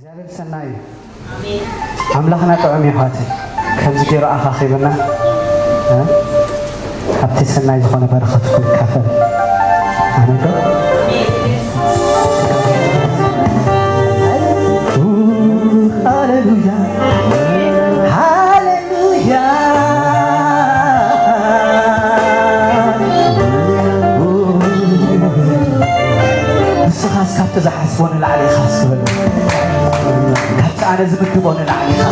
እግዚአብሔር ሰናይ አሜን አምላክና ጥዑም ይሁን ከምዚ ገይሩ አኻኺብና ኣብቲ ሰናይ ዝኾነ በረኸት ክካፈል ኣነዶ ሃሌሉያ ሃሌሉያ ንስኻስ ካብቲ ዝሓስቦ ንላዕሊ ኢኻ ስክብል ካብቲ ኣነ ዝምግቦ ንላዕሊ ኢኻ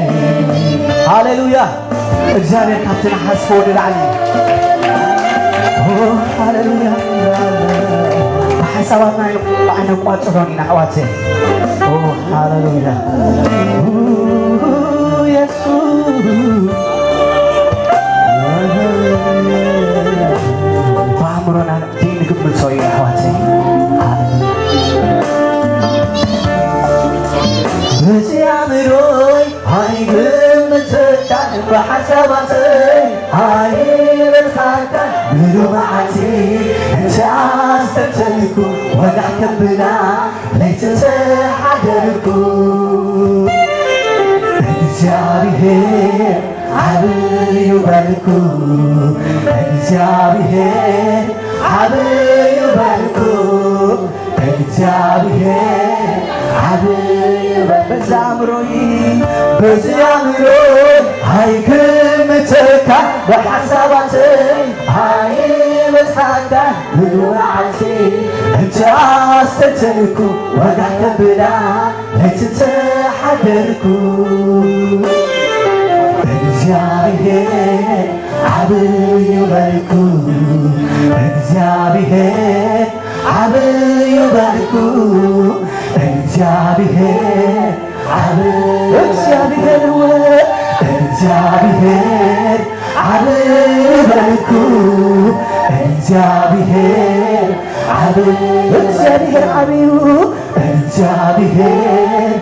ሃሌሉያ ሃሌሉያ እግዚአብሔር ካብትና ሓስቦ ንላዕሊ ሃሌሉያ ሓሳባትና ባዕና ቋጽሮን ኢና ኣሕዋት ሃሌሉያ ኢየሱስ በኣእምሮና ንግምቶ እዩ ኣሕዋት እዚ ኣእምሮይ ኣይግምት በሓሳባተይ معتي انت استنتلكو وقعت بنا ليت حقركو እግዚአብሔር አብዩ በልኩ እግዚአብሔር አብዩ በልኩ እግዚአብሔር አብዩ በዛምሮይ አይክም ተካ በሐሳባት አይ መስሐታ ምሉዓቲ እንተ አስተንተልኩ ወጋተ ብላ ለትተ حدركو እግዚአብሔር አብዩ በልኩ እግዚአብሔር አብዩ በልኩ እግዚአብሔር እግዚአብሔር እግዚአብሔር አብዩ በልኩ እግዚአብሔር እግዚአብሔር አብዩ እግዚአብሔር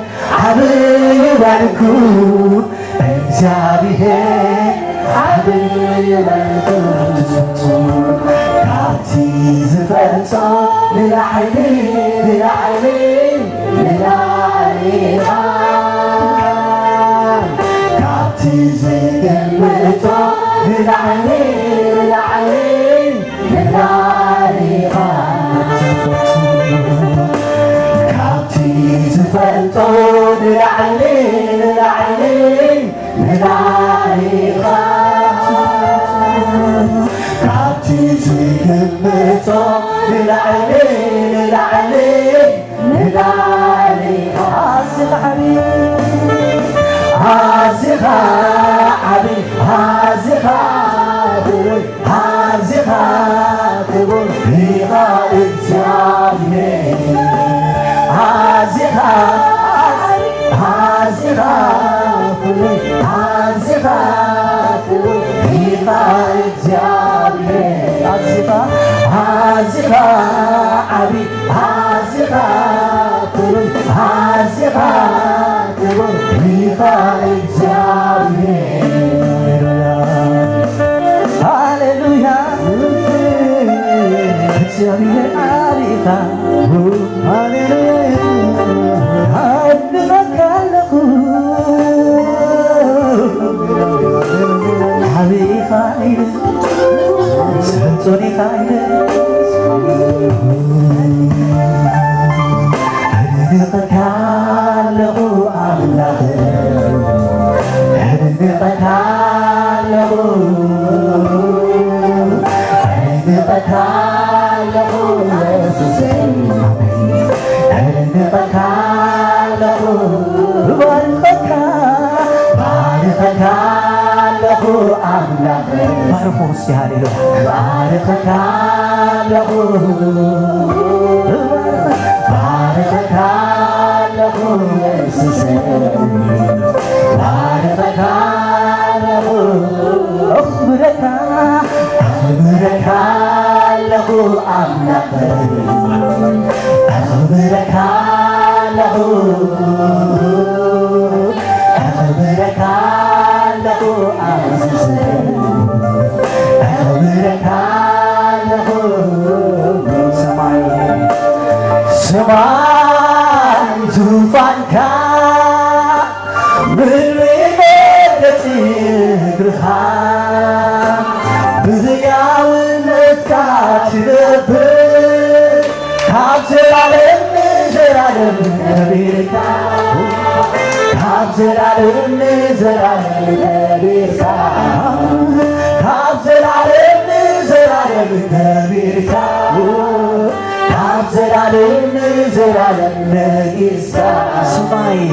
አብዩ በልኩ እግዚአብሔር አብዩ በልኩ ካቲ ዝፈልጦ ንላዕሊ ንላዕሊ ንላዕሊኻ ካቲ ዝግምቶ ንላዕሊ ንላዕሊ ንላዕሊኻ زفلتو نلعلي نلعلي نلعلي كاتي زيكمتو نلعلي نلعلي نلعلي عازق عبي عازق عبي عازق عبي عازق عبي فيها إجابي عازقا عازقا عازقا فيها إجابي عازقا عازقا عبي عازقا عازقا فيها إجابي هاليلويا إجابي عارفا هاليلويا حبيبي خايد سنتوني خايد نتكلم أملاك باركوس يا هللويا باركك له باركك له يسوع باركك له أخبرك له أملك أخبرك له أخبرك له أعزز أخبرك له سماي زوفانك بالمدة تغرها بذياونك تدبر كابزر علم زرالم كبيرك كابزر علم زرالم كبيرك كابزر علم زرالم كبيرك كابزر علم زرالم نجيسك سماي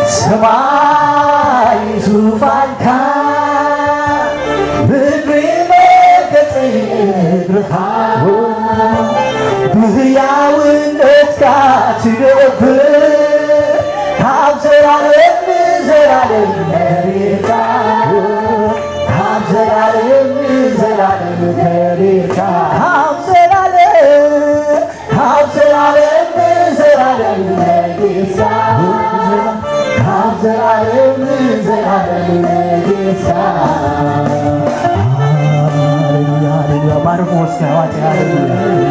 سماي زوفانك بالمدة تغرها بذياونك تدبر كابزر علم زرالم كبيرك كابزر علم زرالم كبيرك كابزر علم زرالم نجيسك كابزر علم زرالم نجيسك هاليلويا ባርኮ ወስደዋት ሃሌሉያ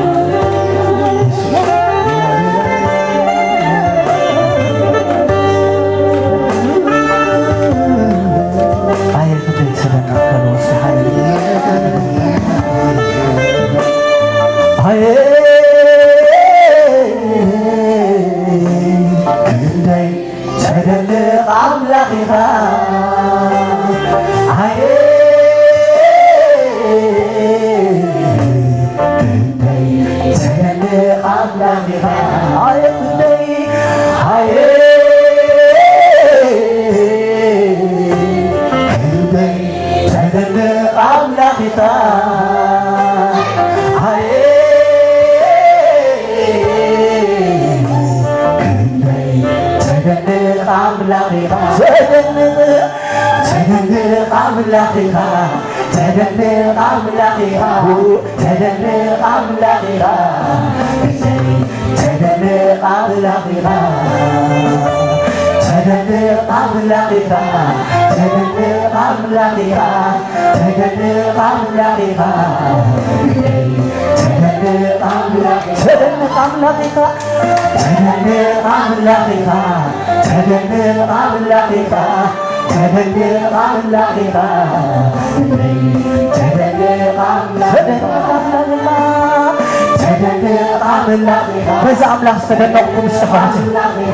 بس أملاك استدنقكم استخراج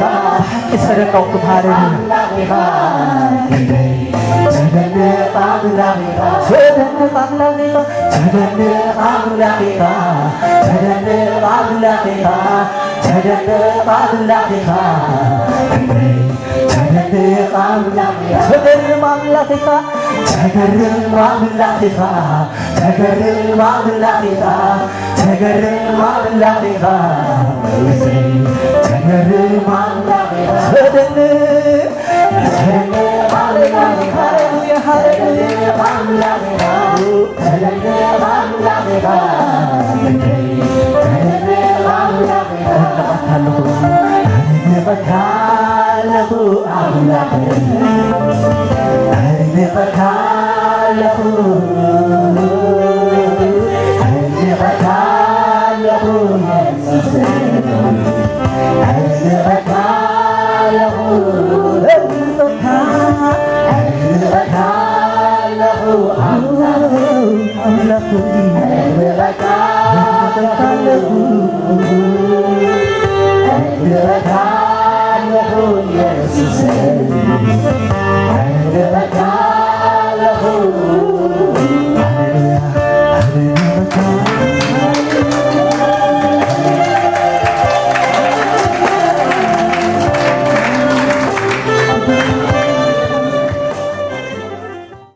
بحق استدنقكم هاليلويا تدنق أملاكك تدنق أملاكك تدنق أملاكك تدنق أملاكك تدنق أملاكك تدنق أملاكك تدنق أملاكك تدنق أملاكك تدنق أملاكك تجرم أملاكك تجرم أملاكك تجرم أملاكك هاليلويا هاليلويا أملاكك تجرم أملاكك تجرم أملاكك أرنقك له أملاكك أرنقك له Hallelujah.